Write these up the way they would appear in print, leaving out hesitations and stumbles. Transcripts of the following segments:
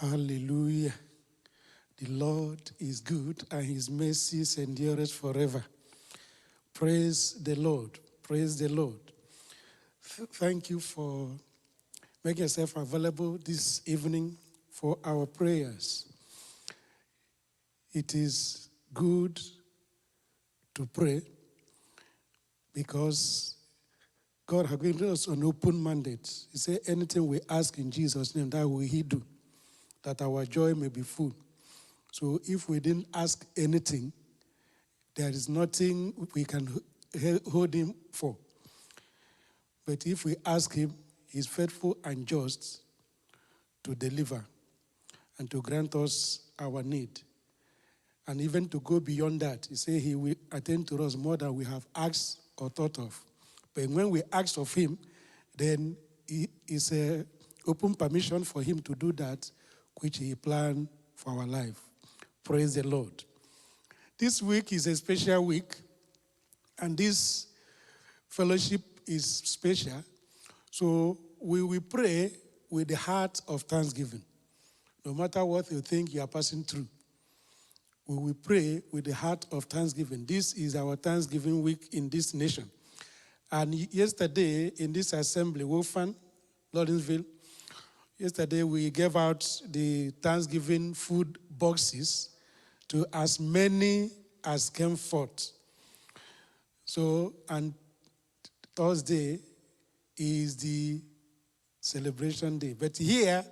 Hallelujah. The Lord is good and his mercies endureth forever. Praise the Lord. Praise the Lord. Thank you for making yourself available this evening for our prayers. It is good to pray because God has given us an open mandate. He said, anything we ask in Jesus' name, that will he do, that our joy may be full. So if we didn't ask anything, there is nothing we can hold him for. But if we ask him, he's faithful and just to deliver and to grant us our need. And even to go beyond that, he said he will attend to us more than we have asked or thought of. But when we ask of him, then it is an open permission for him to do that which he planned for our life. Praise the Lord. This week is a special week, and this fellowship is special. So we will pray with the heart of thanksgiving. No matter what you think you are passing through, we will pray with the heart of thanksgiving. This is our Thanksgiving week in this nation. And yesterday in this assembly, Wolfan, Lawrenceville, yesterday we gave out the Thanksgiving food boxes to as many as came forth. So, and Thursday is the celebration day. But here,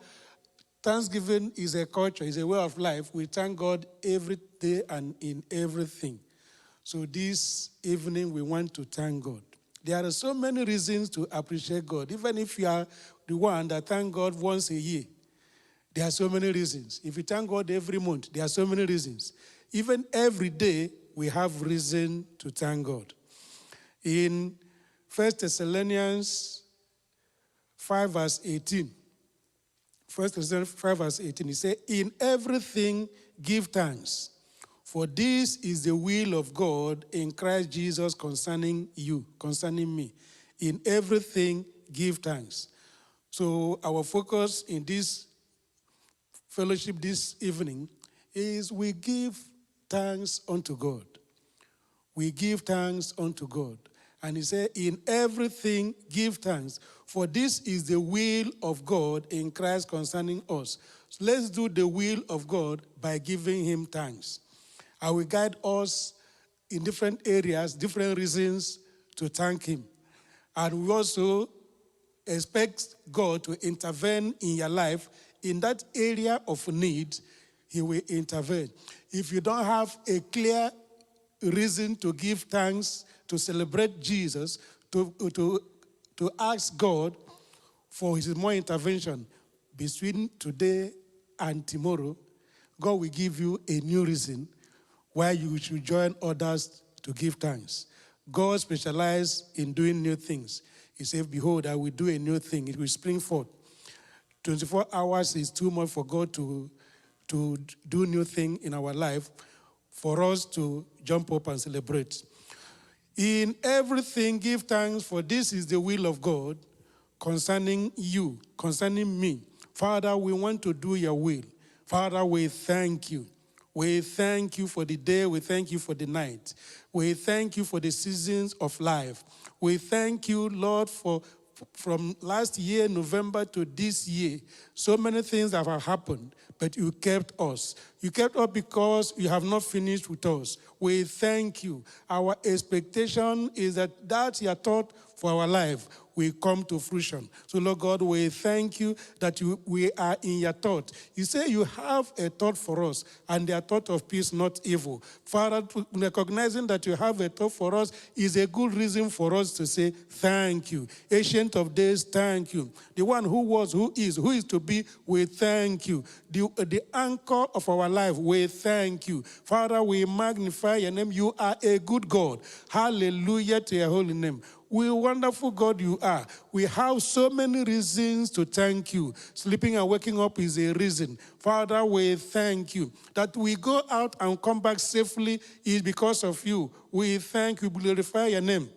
Thanksgiving is a culture, is a way of life. We thank God every day and in everything. So this evening, we want to thank God. There are so many reasons to appreciate God. Even if you are the one that thank God once a year, there are so many reasons. If you thank God every month, there are so many reasons. Even every day, we have reason to thank God. In 1 Thessalonians 5 verse 18, 1 Thessalonians 5 verse 18, he said, in everything give thanks, for this is the will of God in Christ Jesus concerning you, concerning me. In everything give thanks. So our focus in this fellowship this evening is we give thanks unto God. We give thanks unto God. And he said, in everything give thanks, for this is the will of God in Christ concerning us. So let's do the will of God by giving him thanks. I will guide us in different areas, different reasons to thank him. And we also expect God to intervene in your life. In that area of need, he will intervene. If you don't have a clear reason to give thanks, to celebrate Jesus, to ask God for his more intervention between today and tomorrow, God will give you a new reason why you should join others to give thanks. God specializes in doing new things. He said, behold, I will do a new thing. It will spring forth. 24 hours is too much for God to do new thing in our life, for us to jump up and celebrate. In everything, give thanks, for this is the will of God concerning you, concerning me. Father, we want to do your will. Father, we thank you. We thank you for the day. We thank you for the night. We thank you for the seasons of life. We thank you, Lord, for from last year, November, to this year. So many things have happened, but you kept us. You kept us because you have not finished with us. We thank you. Our expectation is that your thought for our life will come to fruition. So, Lord God, we thank you that we are in your thought. You say you have a thought for us, and they are thought of peace, not evil. Father, recognizing that you have a thought for us is a good reason for us to say thank you. Ancient of days, thank you. The one who was, who is to be, we thank you. The anchor of our life, we thank you. Father, we magnify your name. You are a good God. Hallelujah to your holy name. We wonderful God you are. We have so many reasons to thank you. Sleeping and waking up is a reason. Father, we thank you. That we go out and come back safely is because of you. We thank you, glorify your name.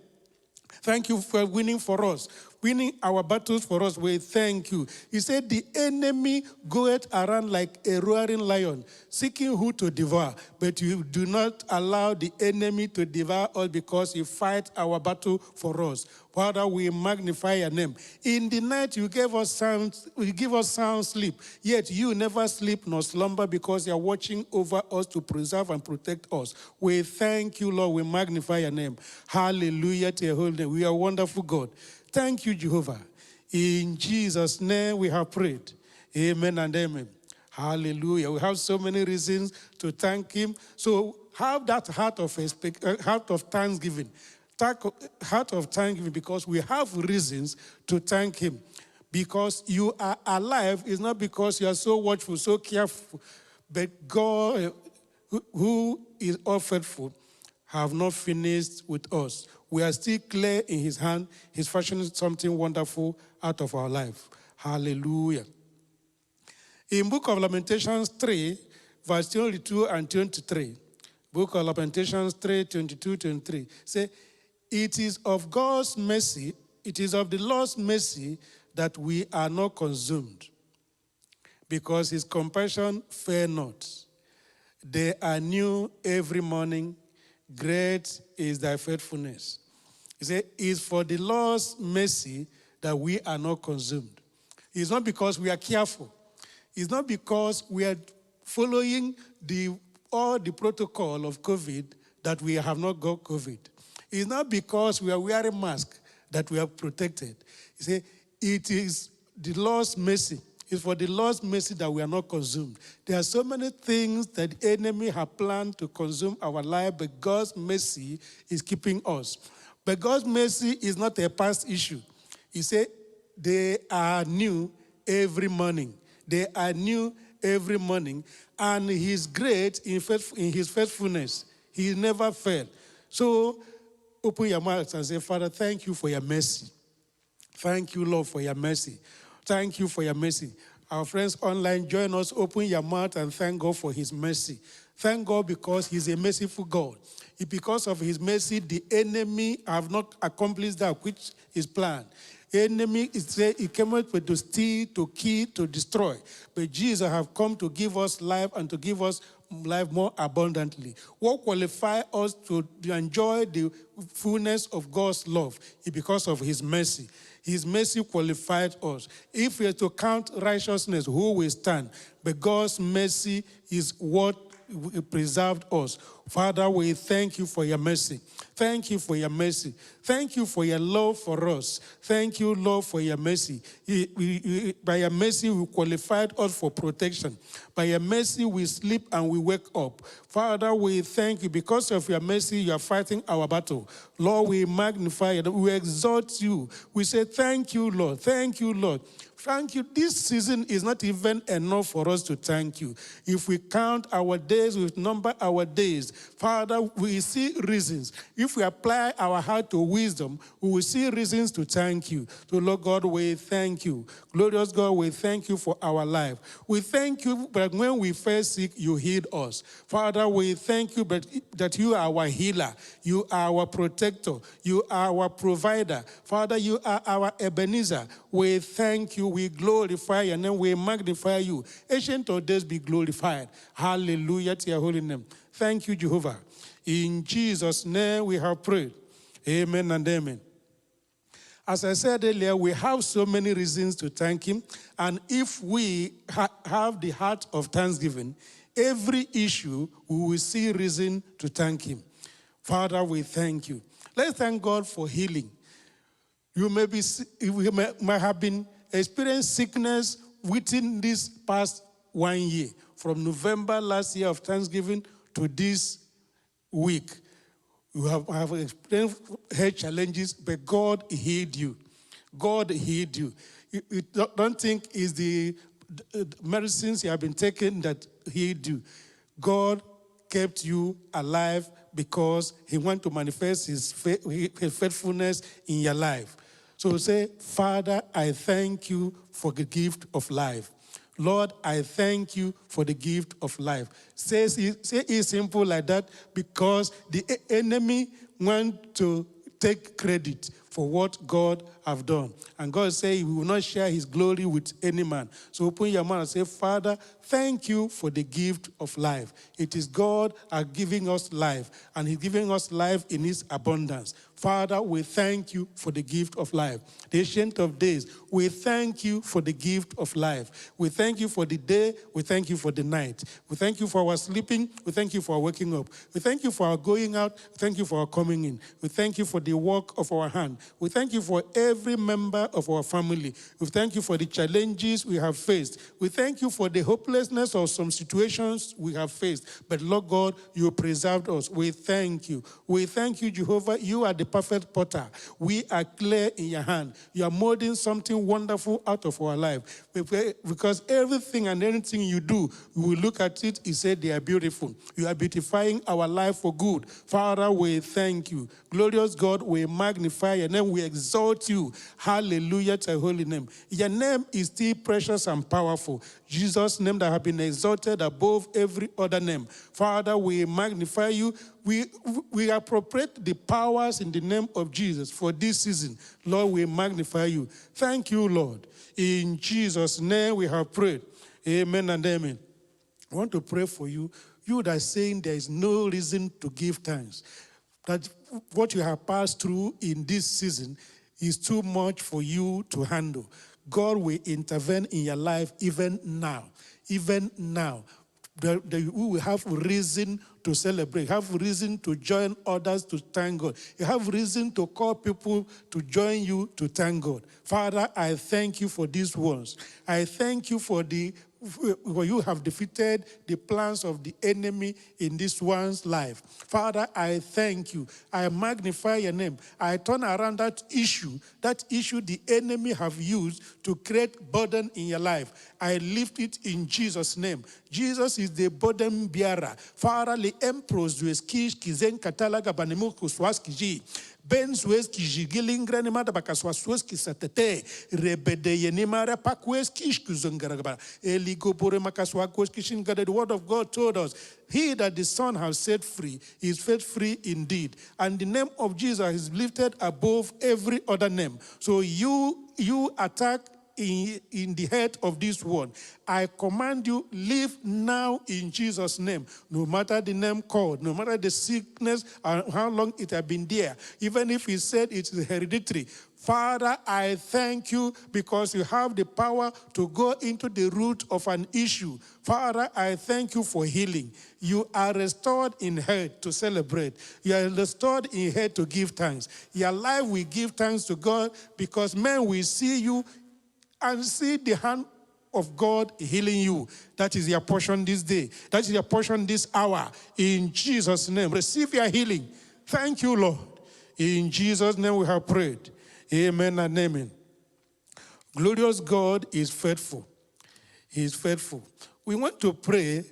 Thank you for winning for us. winning our battles for us. We thank you. He said, the enemy goeth around like a roaring lion, seeking who to devour. But you do not allow the enemy to devour us because you fight our battle for us. Father, we magnify your name. In the night you give us sound sleep, yet you never sleep nor slumber because you are watching over us to preserve and protect us. We thank you, Lord. We magnify your name. Hallelujah to your holy name. We are wonderful God. Thank you, Jehovah. In Jesus' name we have prayed. Amen and amen. Hallelujah. We have so many reasons to thank him. So have that heart of thanksgiving. Heart of thanksgiving, because we have reasons to thank him. Because you are alive is not because you are so watchful, so careful, but God, who is all faithful, have not finished with us. We are still clear in his hand. He's fashioning something wonderful out of our life. Hallelujah. In Book of Lamentations 3, verse 22 and 23, Book of Lamentations 3, 22, 23, say, it is of God's mercy, it is of the Lord's mercy that we are not consumed, because his compassion fail not. They are new every morning. Great is thy faithfulness. He said, it's for the Lord's mercy that we are not consumed. It's not because we are careful. It's not because we are following all the protocol of COVID that we have not got COVID. It's not because we are wearing masks that we are protected. He said, it is the Lord's mercy. It's for the Lord's mercy that we are not consumed. There are so many things that the enemy have planned to consume our life, but God's mercy is keeping us. But God's mercy is not a past issue. He said, they are new every morning. They are new every morning. And he's great in his faithfulness. He never failed. So open your mouth and say, Father, thank you for your mercy. Thank you, Lord, for your mercy. Thank you for your mercy. Our friends online, join us, open your mouth and thank God for his mercy. Thank God because he's a merciful God. Because of his mercy, the enemy have not accomplished that which is planned. The enemy, he came out to steal, to kill, to destroy. But Jesus have come to give us life and to give us life more abundantly. What qualifies us to enjoy the fullness of God's love is because of his mercy. His mercy qualified us. If we are to count righteousness, who will stand? But God's mercy is what preserved us. Father, we thank you for your mercy. Thank you for your mercy. Thank you for your love for us. Thank you, Lord, for your mercy. By your mercy, we qualified us for protection. By your mercy, we sleep and we wake up. Father, we thank you. Because of your mercy, you are fighting our battle. Lord, we magnify you. We exalt you. We say, thank you, Lord. Thank you, Lord. Thank you. This season is not even enough for us to thank you. If we count our days, we number our days, Father, we see reasons. If we apply our heart to wisdom, we will see reasons to thank you. So, Lord God, we thank you. Glorious God, we thank you for our life. We thank you that when we fell sick, you healed us. Father, we thank you that you are our healer. You are our protector. You are our provider. Father, you are our Ebenezer. We thank you. We glorify your name. We magnify you. Ancient of days be glorified. Hallelujah to your holy name. Thank you, Jehovah. In Jesus' name we have prayed. Amen and amen. As I said earlier, we have so many reasons to thank him. And if we have the heart of thanksgiving, every issue we will see reason to thank him. Father, we thank you. Let's thank God for healing. You might have been experiencing sickness within this past 1 year, from November last year of Thanksgiving to this week. You have experienced health challenges, but God healed you. God healed you. You don't think it's the medicines you have been taking that healed you. God kept you alive because he wants to manifest his faithfulness in your life. So say, Father, I thank you for the gift of life. Lord, I thank you for the gift of life. Say it simple like that because the enemy wants to take credit for for what God have done. And God said he will not share his glory with any man. So open your mouth and say, Father, thank you for the gift of life. It is God giving us life, and he's giving us life in his abundance. Father, we thank you for the gift of life. The Ancient of Days, we thank you for the gift of life. We thank you for the day. We thank you for the night. We thank you for our sleeping. We thank you for our waking up. We thank you for our going out. We thank you for our coming in. We thank you for the work of our hand. We thank you for every member of our family. We thank you for the challenges we have faced. We thank you for the hopelessness of some situations we have faced. But Lord God, you preserved us. We thank you. We thank you, Jehovah. You are the perfect potter. We are clear in your hand. You are molding something wonderful out of our life. Because everything and anything you do, we look at it, you say they are beautiful. You are beautifying our life for good. Father, we thank you. Glorious God, we magnify your name. We exalt you. Hallelujah to your holy name. Your name is still precious and powerful. Jesus' name that has been exalted above every other name. Father, we magnify you. We appropriate the powers in the name of Jesus for this season. Lord, we magnify you. Thank you, Lord. In Jesus' name we have prayed. Amen and amen. I want to pray for you. You that are saying there is no reason to give thanks. That what you have passed through in this season is too much for you to handle. God will intervene in your life even now. Even now. We will have reason to celebrate, have reason to join others to thank God. You have reason to call people to join you to thank God. Father, I thank you for these words. I thank you for you have defeated the plans of the enemy in this one's life. Father, I thank you. I magnify your name. I turn around that issue the enemy have used to create burden in your life. I lift it in Jesus' name. Jesus is the burden bearer. Father, le empros du eskish kizen katalaga banemu kuswaskiji. Ben Sueski Jigilingre Nimada Bakaswasweski Satete, Rebede Yenimara Pakweskish Kuzungaraba, Eligopore Makaswakoskin. The word of God told us, he that the Son has set free is set free indeed. And the name of Jesus is lifted above every other name. So you attack in the head of this one. I command you, live now in Jesus' name. No matter the name called, no matter the sickness and how long it has been there, even if he said it is hereditary. Father, I thank you because you have the power to go into the root of an issue. Father, I thank you for healing. You are restored in health to celebrate. You are restored in health to give thanks. Your life will give thanks to God because men will see you and see the hand of God healing you. That is your portion this day. That is your portion this hour. In Jesus' name, receive your healing. Thank you, Lord. In Jesus' name we have prayed. Amen and amen. Glorious God is faithful. He is faithful. We want to pray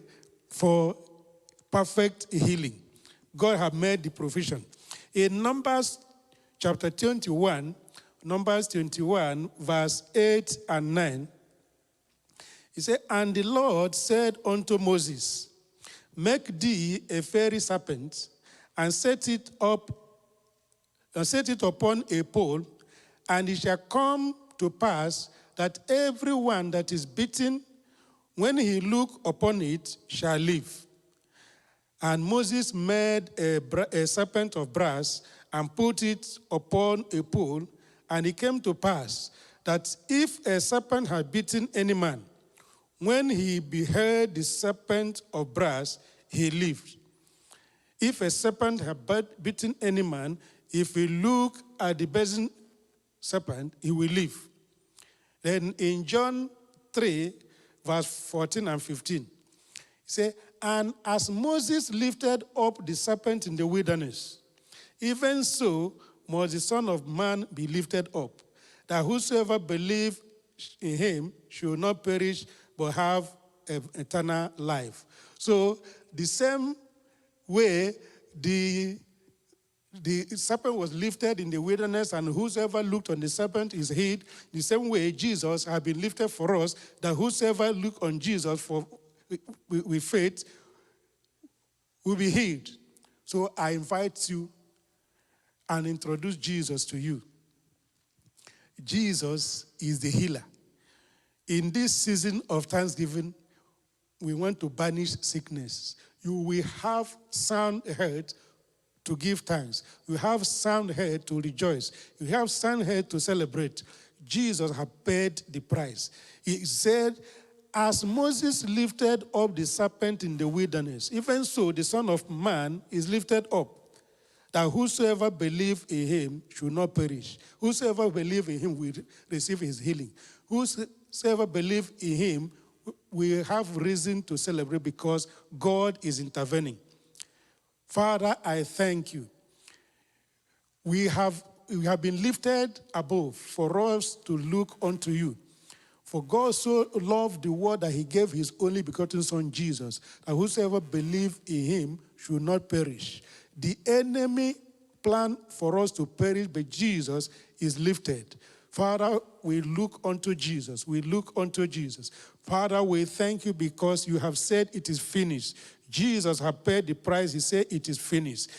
for perfect healing. God has made the provision. In Numbers chapter 21, Numbers 21, verse 8 and 9, he said, and the Lord said unto Moses, make thee a fiery serpent, and set it upon a pole, and it shall come to pass that everyone that is bitten, when he look upon it, shall live. And Moses made a serpent of brass, and put it upon a pole, and it came to pass that if a serpent had bitten any man, when he beheld the serpent of brass, he lived. If a serpent had bitten any man, if he look at the bitten serpent, he will live. Then in John 3, verse 14 and 15, he said, and as Moses lifted up the serpent in the wilderness, even so must the Son of Man be lifted up, that whosoever believes in him should not perish, but have eternal life. So the same way the serpent was lifted in the wilderness, and whosoever looked on the serpent is hid, the same way Jesus has been lifted for us, that whosoever look on Jesus with faith will be healed. So I invite you and introduce Jesus to you. Jesus is the healer. In this season of Thanksgiving, we want to banish sickness. You will have sound head to give thanks. You have sound head to rejoice. You have sound head to celebrate. Jesus has paid the price. He said, as Moses lifted up the serpent in the wilderness, even so the Son of Man is lifted up, that whosoever believes in him should not perish. Whosoever believes in him will receive his healing. Whosoever believes in him will have reason to celebrate because God is intervening. Father, I thank you. We have been lifted above for us to look unto you. For God so loved the world that he gave his only begotten Son, Jesus, that whosoever believes in him should not perish. The enemy plan for us to perish, but Jesus is lifted. Father, we look unto Jesus. We look unto Jesus. Father, we thank you because you have said it is finished. Jesus has paid the price. He said it is finished.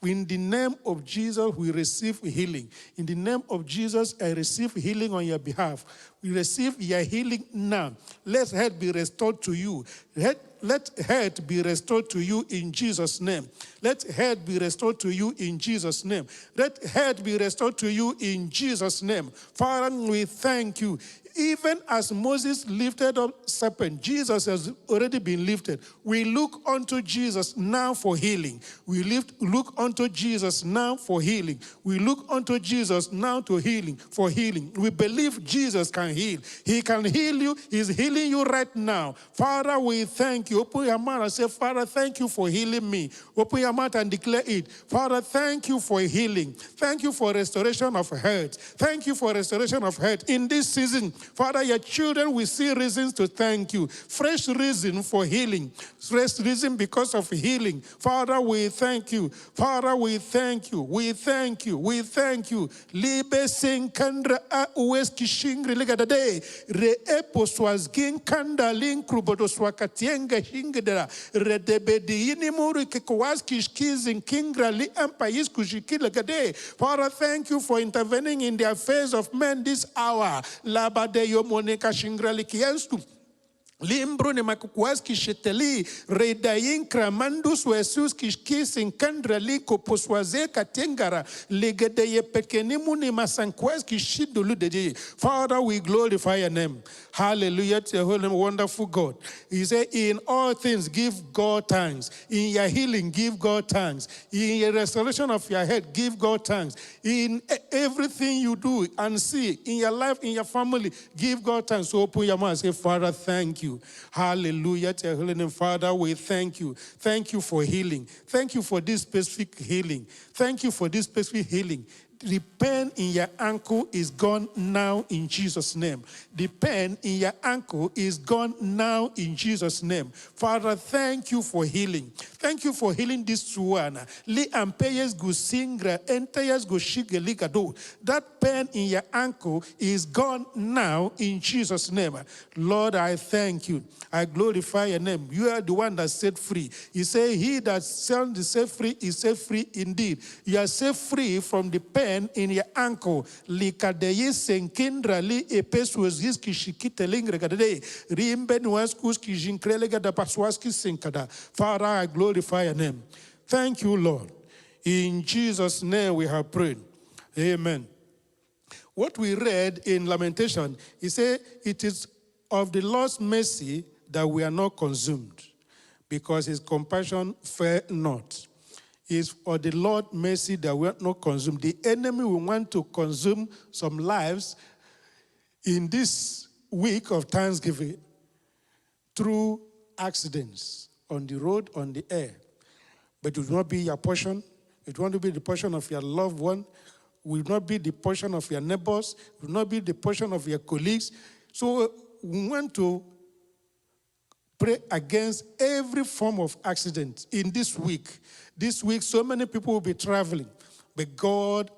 In the name of Jesus, we receive healing. In the name of Jesus, I receive healing on your behalf. We receive your healing now. Let health be restored to you. Let health be restored to you in Jesus' name. Let health be restored to you in Jesus' name. Let health be restored to you in Jesus' name. Father, we thank you. Even as Moses lifted up serpent, Jesus has already been lifted. We look unto Jesus now for healing. We look unto Jesus now for healing. We look unto Jesus now to healing, for healing. We believe Jesus can heal. He can heal you. He's healing you right now. Father, we thank you. Open your mouth and say, Father, thank you for healing me. Open your mouth and declare it. Father, thank you for healing. Thank you for restoration of health. Thank you for restoration of health. In this season, Father, your children will see reasons to thank you. Fresh reason for healing. Fresh reason because of healing. Father, we thank you. Father, we thank you. We thank you. We thank you. Libe senkandra a ueski shingri ligadade. Re epo swazgin kanda linkrubodo swakatienga hingedera. Redebedi inimuri kekwaski shkizin kingra li ampayis kushikilagade. Father, thank you for intervening in the affairs of men this hour. Labade yomoneka shingrali kiyastu. Limbro ne makukuaski sheteli redayin kramandus wesus kishkisin kandrali koposwaze katengara legedeye pekenimu ne masankwaski shidulu deje. Father, we glorify your name. Hallelujah to your holy and wonderful God. He said, in all things give God thanks. In your healing, give God thanks. In your restoration of your head, give God thanks. In everything you do and see in your life, in your family, give God thanks. So open your mouth and say, Father, thank you. Hallelujah to your holy name. Father, we thank you. Thank you for healing. Thank you for this specific healing. Thank you for this specific healing. The pain in your ankle is gone now in Jesus' name. The pain in your ankle is gone now in Jesus' name. Father, thank you for healing. Thank you for healing this one. Li ampeyes go singra, entayes go shigeligado. That pain in your ankle is gone now in Jesus' name. Lord, I thank you. I glorify your name. You are the one that set free. You say, he that set free is set free indeed. You are set free from the pain in your ankle. Likadeye senkindra li epeswes kishikite lingregade. Rimben waskus kijinkrelega da paswaski senkada. Father, I glorify your name. Thank you, Lord. In Jesus' name we have prayed. Amen. What we read in Lamentation, he said, it is of the Lord's mercy that we are not consumed, because his compassion fail not. Is for the Lord's mercy that we are not consumed. The enemy will want to consume some lives in this week of Thanksgiving through accidents on the road, on the air. But it will not be your portion. It won't be the portion of your loved one. It will not be the portion of your neighbors. It will not be the portion of your colleagues. So we want to pray against every form of accident in this week. This week, so many people will be traveling, but God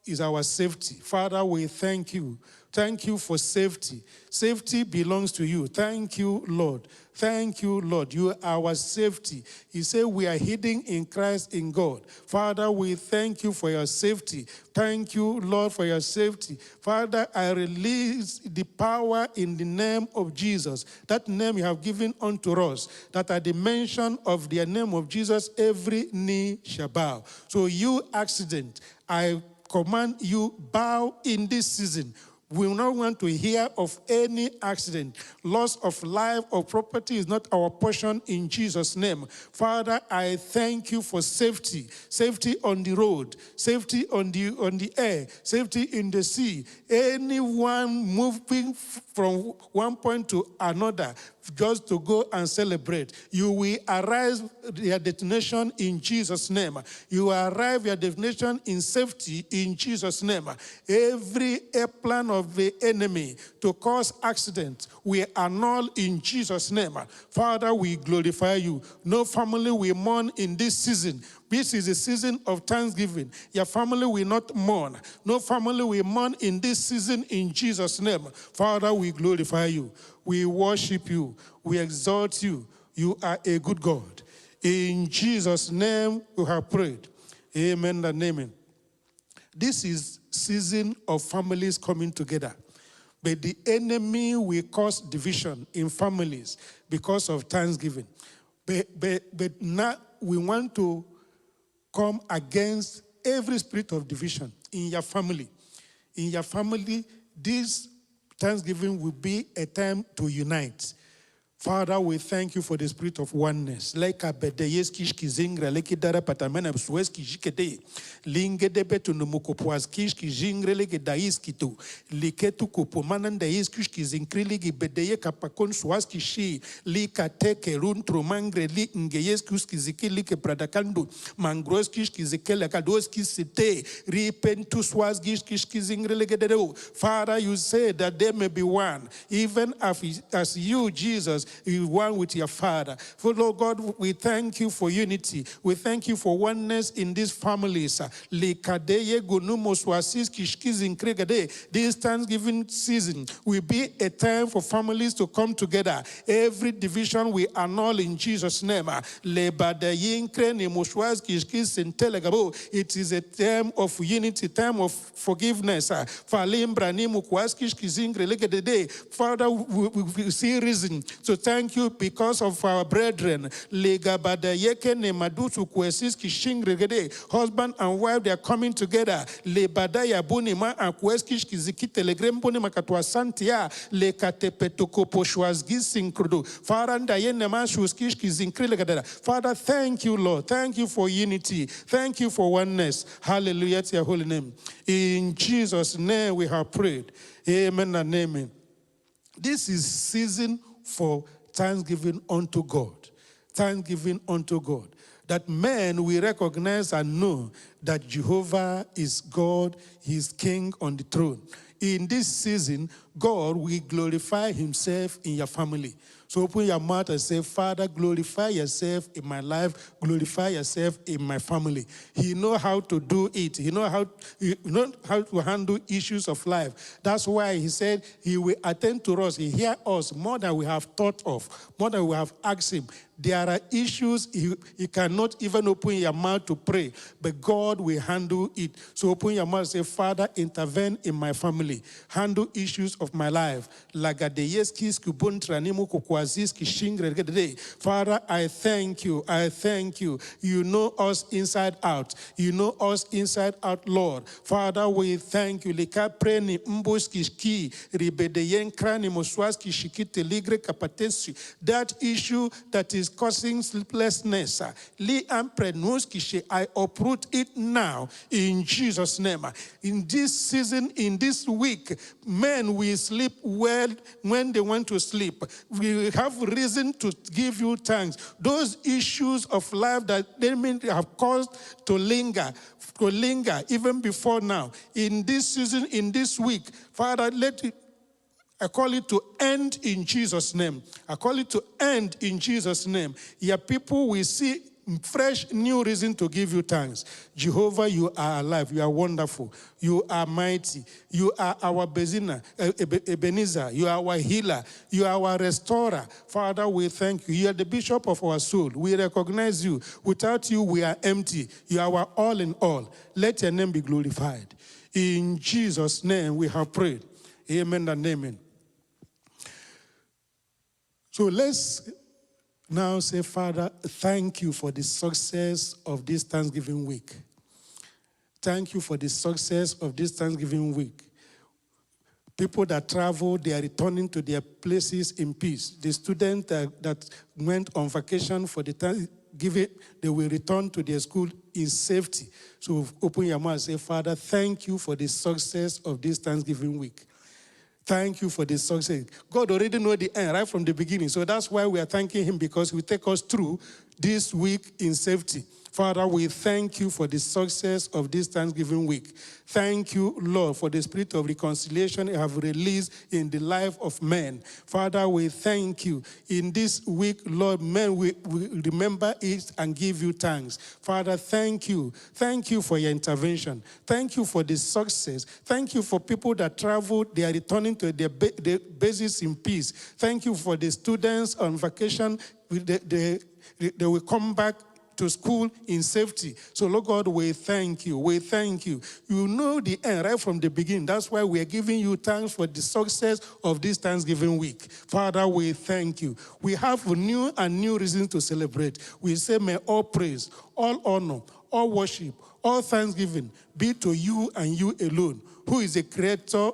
is our safety. Father, we thank you. Thank you for safety. Safety belongs to you. Thank you, Lord. Thank you, Lord. You are our safety. You say we are hidden in Christ in God. Father, we thank you for your safety. Thank you, Lord, for your safety. Father, I release the power in the name of Jesus, that name you have given unto us, that at the mention of the name of Jesus, every knee shall bow. So you, accident, I command you, bow in this season. We will not want to hear of any accident. Loss of life or property is not our portion in Jesus' name. Father, I thank you for safety. Safety on the road, safety on the air, safety in the sea. Anyone moving from one point to another just to go and celebrate, you will arrive your destination in Jesus' name. You will arrive your destination in safety in Jesus' name. Every plan of the enemy to cause accident, we annul in Jesus' name. Father, we glorify you. No family will mourn in this season. This is a season of thanksgiving. Your family will not mourn. No family will mourn in this season in Jesus' name. Father, we glorify you. We worship you. We exalt you. You are a good God. In Jesus' name we have prayed. Amen and amen. This is season of families coming together. But the enemy will cause division in families because of thanksgiving. But now we want to come against every spirit of division in your family. In your family, this Thanksgiving will be a time to unite. Father, we thank you for the spirit of oneness. Like a bedeyeskish kizingra, like dara patamena sueski jikede, lingede betu numukopuas kish kizingre like daiski tu, liketu kupumanan daiskish kizinkri ligi bedeye kapakon suaski shi, lika teke run trumangre li ngeyeskus kiziki like pradakandu, mangroskish kizikele kadoski site, ripentu suasgish kish kizingre like dedo. Father, you say that they may be one, even as you, Jesus, you one with your Father. For Lord God, we thank you for unity. We thank you for oneness in these families. This Thanksgiving season will be a time for families to come together. Every division we annul in Jesus' name. It is a time of unity, time of forgiveness. Father, we see reason to thank you because of our brethren. Husband and wife, they are coming together. Father, thank you, Lord. Thank you for unity. Thank you for oneness. Hallelujah to your holy name. In Jesus' name we have prayed. Amen and amen. This is season for thanksgiving unto God. Thanksgiving unto God. That men will recognize and know that Jehovah is God, He is King on the throne. In this season, God will glorify Himself in your family. So open your mouth and say, Father, glorify yourself in my life, glorify yourself in my family. He knows how to do it. He knows how to handle issues of life. That's why He said He will attend to us. He hears us more than we have thought of, more than we have asked Him. There are issues you cannot even open your mouth to pray, but God will handle it. So open your mouth and say, Father, intervene in my family. Handle issues of my life. Father, I thank you. I thank you. You know us inside out. You know us inside out, Lord. Father, we thank you. That issue that is causing sleeplessness, I uproot it now in Jesus' name. In this season, in this week, men will sleep well when they want to sleep. We have reason to give you thanks. Those issues of life that they may have caused to linger even before now. In this season, in this week, Father, I call it to end in Jesus' name. I call it to end in Jesus' name. Your people will see fresh, new reason to give you thanks. Jehovah, you are alive. You are wonderful. You are mighty. You are our Ebenezer. You are our healer. You are our restorer. Father, we thank you. You are the bishop of our soul. We recognize you. Without you, we are empty. You are our all in all. Let your name be glorified. In Jesus' name we have prayed. Amen and amen. So let's now say, Father, thank you for the success of this Thanksgiving week. Thank you for the success of this Thanksgiving week. People that travel, they are returning to their places in peace. The students that went on vacation for the Thanksgiving, they will return to their school in safety. So open your mouth and say, Father, thank you for the success of this Thanksgiving week. Thank you for the success. God already knows the end right from the beginning. So that's why we are thanking him, because he will take us through this week in safety. Father, we thank you for the success of this Thanksgiving week. Thank you, Lord, for the spirit of reconciliation you have released in the life of men. Father, we thank you. In this week, Lord, men we remember it and give you thanks. Father, thank you. Thank you for your intervention. Thank you for the success. Thank you for people that traveled. They are returning to their bases in peace. Thank you for the students on vacation. They will come back to school in safety. So, Lord God, we thank you. We thank you. You know the end right from the beginning. That's why we are giving you thanks for the success of this Thanksgiving week. Father, we thank you. We have new and new reasons to celebrate. We say, may all praise, all honor, all worship, all thanksgiving be to you and you alone, who is the creator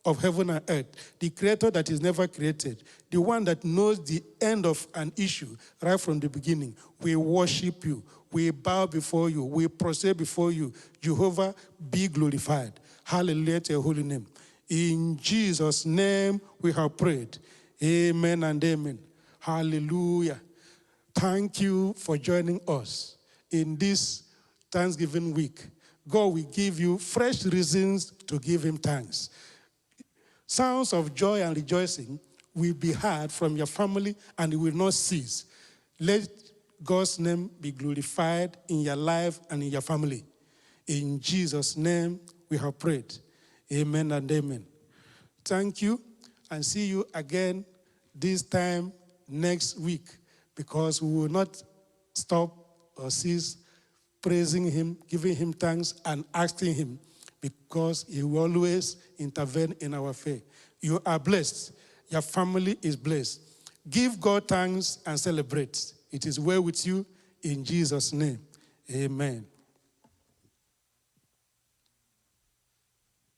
of heaven and earth, the creator that is never created, the one that knows the end of an issue right from the beginning. We worship you. We bow before you. We prostrate before you. Jehovah, be glorified. Hallelujah to your holy name. In Jesus' name we have prayed. Amen and amen. Hallelujah. Thank you for joining us in this Thanksgiving week. God will give you fresh reasons to give him thanks. Sounds of joy and rejoicing will be heard from your family, and it will not cease. Let God's name be glorified in your life and in your family. In Jesus' name we have prayed. Amen and amen. Thank you, and see you again this time next week, because we will not stop or cease praising him, giving him thanks, and asking him, because he will always intervene in our faith. You are blessed. Your family is blessed. Give God thanks and celebrate. It is well with you in Jesus' name. Amen.